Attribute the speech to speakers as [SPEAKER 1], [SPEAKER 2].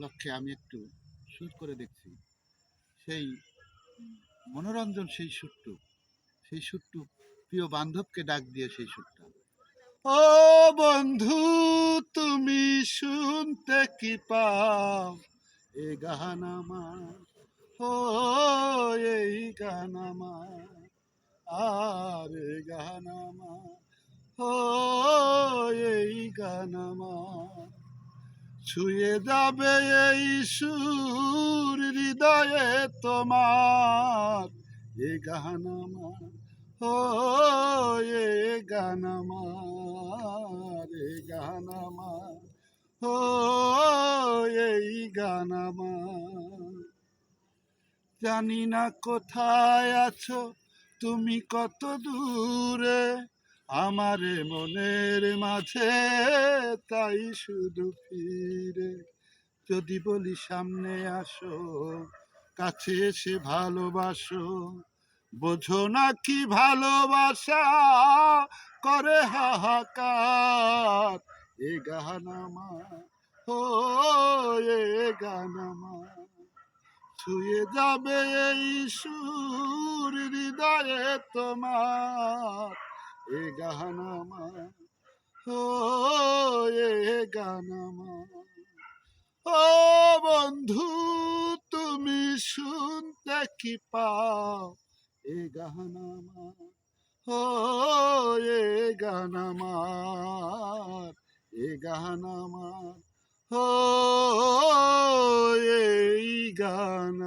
[SPEAKER 1] লক্ষ্যে আমি একটু সুর করে দেখছি। সেই মনোরঞ্জন, সেই সুরটু প্রিয় বান্ধবকে ডাক দিয়ে সেই সুরটা। ও বন্ধু, তুমি শুনতে কি পাও এ গান আমার, ও এই গান আমার, আর এ গান আমার, ও এই গান আমার, ছুঁয়ে যাবে এই সুর হৃদয়ে তোমার, এ গান আমার, ও এ গান আমার, এ গান আমার, ও এই গান আমার। জানি না কোথায় আছো তুমি, কত দূরে, আমারে মনের মাঝে তাই শুধু ফিরে। যদি বলি সামনে আসো, কাছে এসে ভালোবাসো, বোঝো না কি ভালোবাসা করে হাহাকার, এ গান আমার, ও এ গান আমার, ছুঁয়ে যাবে এই সুর হৃদয়ে তোমার, এ গান আমার, ও এ গান আমার। ও বন্ধু, তুমি শুনতে কি পাও এ গান আমার, ও এ গান আমার, এ গান আমার, ও এই গান